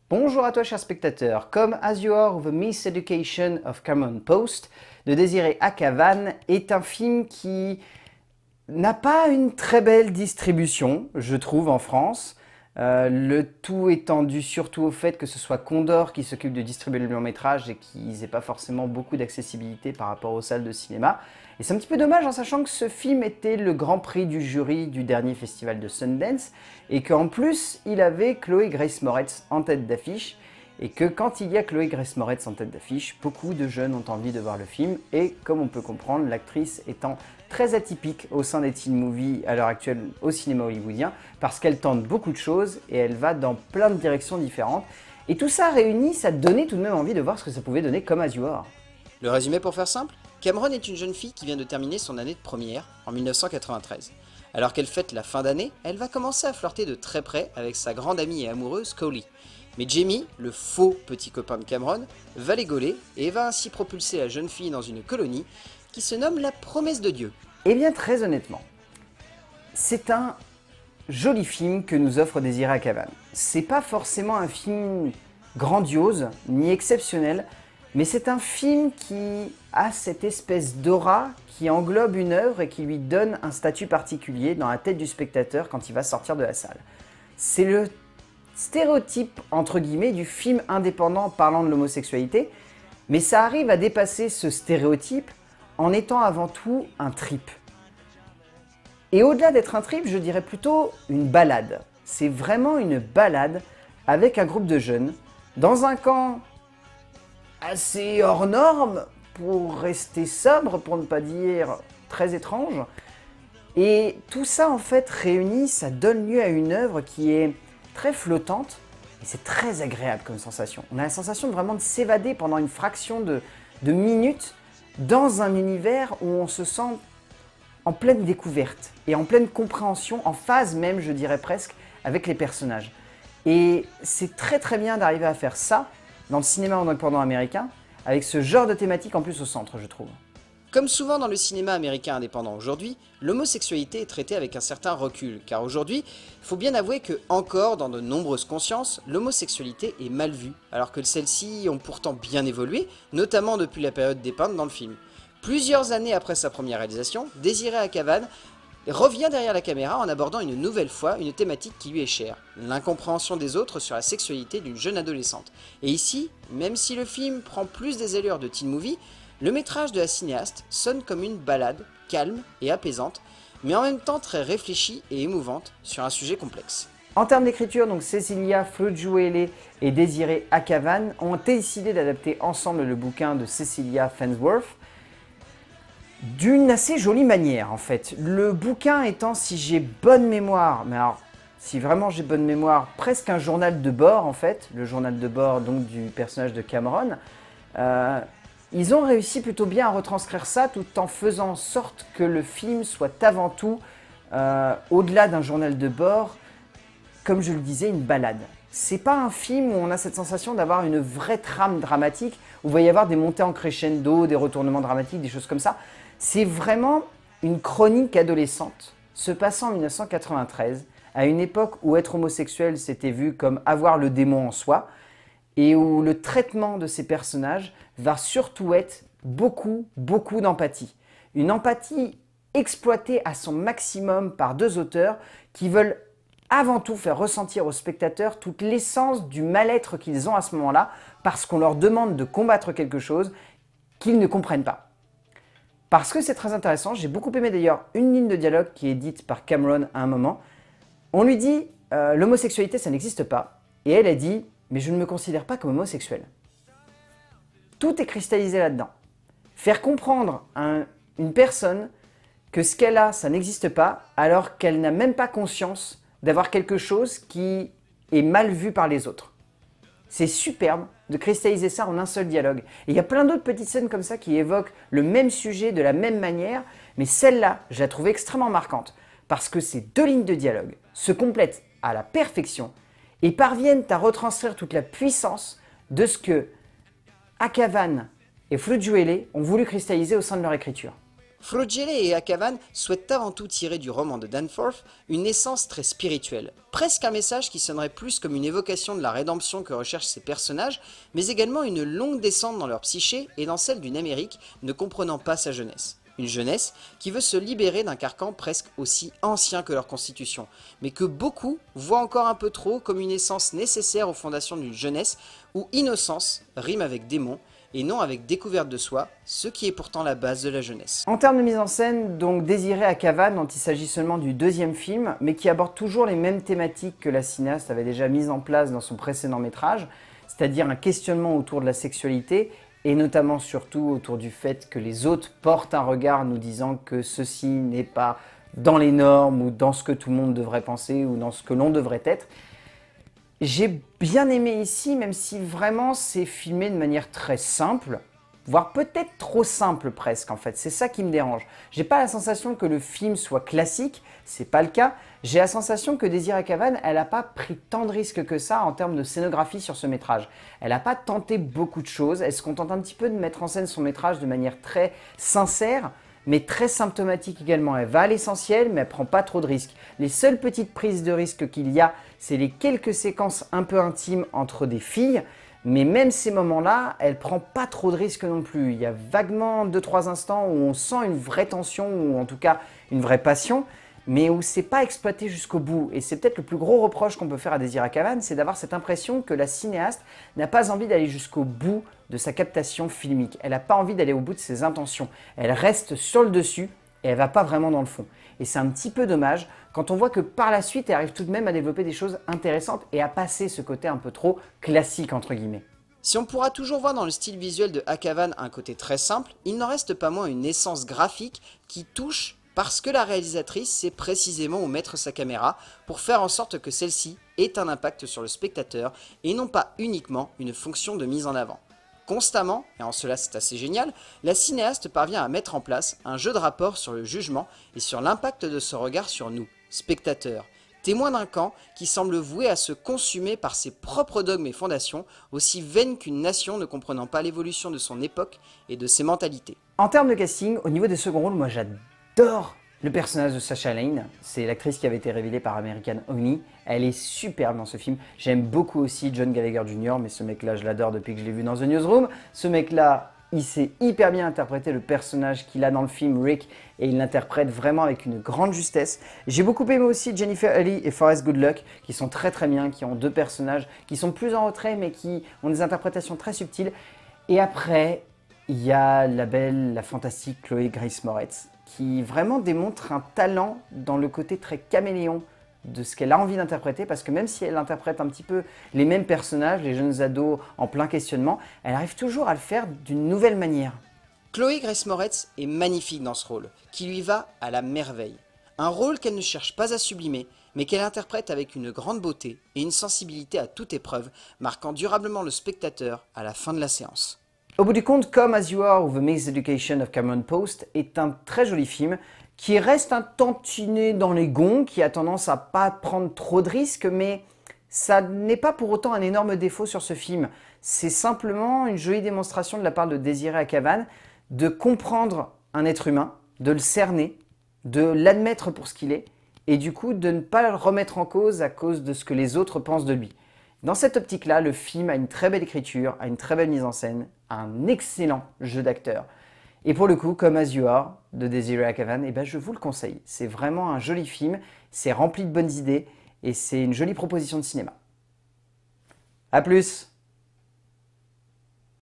Bonjour à toi cher spectateur, comme As You Are ou The Miseducation of Cameron Post de Désiré Akhavan est un film qui n'a pas une très belle distribution, je trouve, en France. Le tout étant dû surtout au fait que ce soit Condor qui s'occupe de distribuer le long-métrage et qu'ils n'aient pas forcément beaucoup d'accessibilité par rapport aux salles de cinéma. Et c'est un petit peu dommage en sachant que ce film était le grand prix du jury du dernier festival de Sundance et qu'en plus il avait Chloé Grace Moretz en tête d'affiche et que quand il y a Chloé Grace Moretz en tête d'affiche, beaucoup de jeunes ont envie de voir le film et comme on peut comprendre, l'actrice étant très atypique au sein des teen movies à l'heure actuelle au cinéma hollywoodien parce qu'elle tente beaucoup de choses et elle va dans plein de directions différentes et tout ça réuni, ça donnait tout de même envie de voir ce que ça pouvait donner comme As You Are. Le résumé pour faire simple, Cameron est une jeune fille qui vient de terminer son année de première en 1993. Alors qu'elle fête la fin d'année, elle va commencer à flirter de très près avec sa grande amie et amoureuse Cowley. Mais Jamie, le faux petit copain de Cameron, va les gauler et va ainsi propulser la jeune fille dans une colonie qui se nomme la Promesse de Dieu. Eh bien très honnêtement, c'est un joli film que nous offre Désiré Akhavan. C'est pas forcément un film grandiose ni exceptionnel, mais c'est un film qui a cette espèce d'aura qui englobe une œuvre et qui lui donne un statut particulier dans la tête du spectateur quand il va sortir de la salle. C'est le stéréotype, entre guillemets, du film indépendant parlant de l'homosexualité, mais ça arrive à dépasser ce stéréotype en étant avant tout un trip. Et au-delà d'être un trip, je dirais plutôt une balade. C'est vraiment une balade avec un groupe de jeunes dans un camp assez hors norme, pour rester sobre, pour ne pas dire très étrange. Et tout ça en fait réuni, ça donne lieu à une œuvre qui est très flottante et c'est très agréable comme sensation. On a la sensation vraiment de s'évader pendant une fraction de minutes dans un univers où on se sent en pleine découverte et en pleine compréhension, en phase même je dirais presque, avec les personnages. Et c'est très très bien d'arriver à faire ça dans le cinéma indépendant américain, avec ce genre de thématique en plus au centre, je trouve. Comme souvent dans le cinéma américain indépendant aujourd'hui, l'homosexualité est traitée avec un certain recul, car aujourd'hui, il faut bien avouer que, encore dans de nombreuses consciences, l'homosexualité est mal vue, alors que celles-ci ont pourtant bien évolué, notamment depuis la période dépeinte dans le film. Plusieurs années après sa première réalisation, Désiré Akhavan revient derrière la caméra en abordant une nouvelle fois une thématique qui lui est chère, l'incompréhension des autres sur la sexualité d'une jeune adolescente. Et ici, même si le film prend plus des allures de teen movie, le métrage de la cinéaste sonne comme une balade, calme et apaisante, mais en même temps très réfléchie et émouvante sur un sujet complexe. En termes d'écriture, donc Cecilia Flujwele et Désiré Akhavan ont décidé d'adapter ensemble le bouquin de Cecilia Farnsworth, d'une assez jolie manière en fait. Le bouquin étant, si j'ai bonne mémoire, mais alors si vraiment j'ai bonne mémoire, presque un journal de bord en fait, le journal de bord donc du personnage de Cameron. Ils ont réussi plutôt bien à retranscrire ça tout en faisant en sorte que le film soit avant tout, au-delà d'un journal de bord, comme je le disais, une balade. C'est pas un film où on a cette sensation d'avoir une vraie trame dramatique, où il va y avoir des montées en crescendo, des retournements dramatiques, des choses comme ça. C'est vraiment une chronique adolescente, se passant en 1993, à une époque où être homosexuel s'était vu comme avoir le démon en soi, et où le traitement de ces personnages va surtout être beaucoup d'empathie. Une empathie exploitée à son maximum par deux auteurs qui veulent avant tout faire ressentir aux spectateurs toute l'essence du mal-être qu'ils ont à ce moment-là, parce qu'on leur demande de combattre quelque chose qu'ils ne comprennent pas. Parce que c'est très intéressant, j'ai beaucoup aimé d'ailleurs une ligne de dialogue qui est dite par Cameron à un moment. On lui dit l'homosexualité ça n'existe pas, et elle a dit mais je ne me considère pas comme homosexuelle. Tout est cristallisé là-dedans. Faire comprendre à une personne que ce qu'elle a ça n'existe pas, alors qu'elle n'a même pas conscience d'avoir quelque chose qui est mal vu par les autres. C'est superbe de cristalliser ça en un seul dialogue. Et il y a plein d'autres petites scènes comme ça qui évoquent le même sujet de la même manière, mais celle-là, je la trouve extrêmement marquante, parce que ces deux lignes de dialogue se complètent à la perfection et parviennent à retranscrire toute la puissance de ce que Akhavan et Flujwele ont voulu cristalliser au sein de leur écriture. Frugiere et Akavan souhaitent avant tout tirer du roman de Danforth une essence très spirituelle, presque un message qui sonnerait plus comme une évocation de la rédemption que recherchent ces personnages, mais également une longue descente dans leur psyché et dans celle d'une Amérique ne comprenant pas sa jeunesse. Une jeunesse qui veut se libérer d'un carcan presque aussi ancien que leur constitution, mais que beaucoup voient encore un peu trop comme une essence nécessaire aux fondations d'une jeunesse où innocence rime avec démon, et non avec découverte de soi, ce qui est pourtant la base de la jeunesse. En termes de mise en scène, donc Désiré Akavan, dont il s'agit seulement du deuxième film, mais qui aborde toujours les mêmes thématiques que la cinéaste avait déjà mises en place dans son précédent métrage, c'est-à-dire un questionnement autour de la sexualité, et notamment surtout autour du fait que les autres portent un regard nous disant que ceci n'est pas dans les normes ou dans ce que tout le monde devrait penser ou dans ce que l'on devrait être. J'ai bien aimé ici, même si vraiment c'est filmé de manière très simple, voire peut-être trop simple presque en fait, c'est ça qui me dérange. J'ai pas la sensation que le film soit classique, c'est pas le cas. J'ai la sensation que Désiré Akavan, elle a pas pris tant de risques que ça en termes de scénographie sur ce métrage. Elle a pas tenté beaucoup de choses, elle se contente un petit peu de mettre en scène son métrage de manière très sincère, mais très symptomatique également. Elle va à l'essentiel, mais elle prend pas trop de risques. Les seules petites prises de risques qu'il y a, c'est les quelques séquences un peu intimes entre des filles, mais même ces moments-là, elle prend pas trop de risques non plus. Il y a vaguement 2-3 instants où on sent une vraie tension, ou en tout cas une vraie passion, mais où c'est pas exploité jusqu'au bout. Et c'est peut-être le plus gros reproche qu'on peut faire à Désiré Akavan, c'est d'avoir cette impression que la cinéaste n'a pas envie d'aller jusqu'au bout de sa captation filmique. Elle n'a pas envie d'aller au bout de ses intentions. Elle reste sur le dessus et elle va pas vraiment dans le fond. Et c'est un petit peu dommage quand on voit que par la suite, elle arrive tout de même à développer des choses intéressantes et à passer ce côté un peu trop classique entre guillemets. Si on pourra toujours voir dans le style visuel de Akavan un côté très simple, il n'en reste pas moins une essence graphique qui touche parce que la réalisatrice sait précisément où mettre sa caméra pour faire en sorte que celle-ci ait un impact sur le spectateur et non pas uniquement une fonction de mise en avant. Constamment, et en cela c'est assez génial, la cinéaste parvient à mettre en place un jeu de rapport sur le jugement et sur l'impact de ce regard sur nous, spectateurs, témoins d'un camp qui semble voué à se consumer par ses propres dogmes et fondations, aussi vaines qu'une nation ne comprenant pas l'évolution de son époque et de ses mentalités. En termes de casting, au niveau des seconds rôles, moi j'adore le personnage de Sacha Lane. C'est l'actrice qui avait été révélée par American Honey. Elle est superbe dans ce film. J'aime beaucoup aussi John Gallagher Jr., mais ce mec-là, je l'adore depuis que je l'ai vu dans The Newsroom. Ce mec-là, il sait hyper bien interpréter le personnage qu'il a dans le film, Rick, et il l'interprète vraiment avec une grande justesse. J'ai beaucoup aimé aussi Jennifer Hurley et Forrest Goodluck, qui sont très très bien, qui ont deux personnages qui sont plus en retrait, mais qui ont des interprétations très subtiles. Et après, il y a la belle, la fantastique Chloé Grace Moretz, qui vraiment démontre un talent dans le côté très caméléon de ce qu'elle a envie d'interpréter, parce que même si elle interprète un petit peu les mêmes personnages, les jeunes ados en plein questionnement, elle arrive toujours à le faire d'une nouvelle manière. Chloé Grace Moretz est magnifique dans ce rôle, qui lui va à la merveille. Un rôle qu'elle ne cherche pas à sublimer, mais qu'elle interprète avec une grande beauté et une sensibilité à toute épreuve, marquant durablement le spectateur à la fin de la séance. Au bout du compte, Come As You Are ou The Mixed Education of Cameron Post est un très joli film qui reste un tantinet dans les gonds, qui a tendance à pas prendre trop de risques, mais ça n'est pas pour autant un énorme défaut sur ce film. C'est simplement une jolie démonstration de la part de Désiré Akavan de comprendre un être humain, de le cerner, de l'admettre pour ce qu'il est, et du coup de ne pas le remettre en cause à cause de ce que les autres pensent de lui. Dans cette optique-là, le film a une très belle écriture, a une très belle mise en scène, un excellent jeu d'acteur. Et pour le coup, Come As You Are de Désiré Akavan, eh ben je vous le conseille. C'est vraiment un joli film, c'est rempli de bonnes idées et c'est une jolie proposition de cinéma. A plus!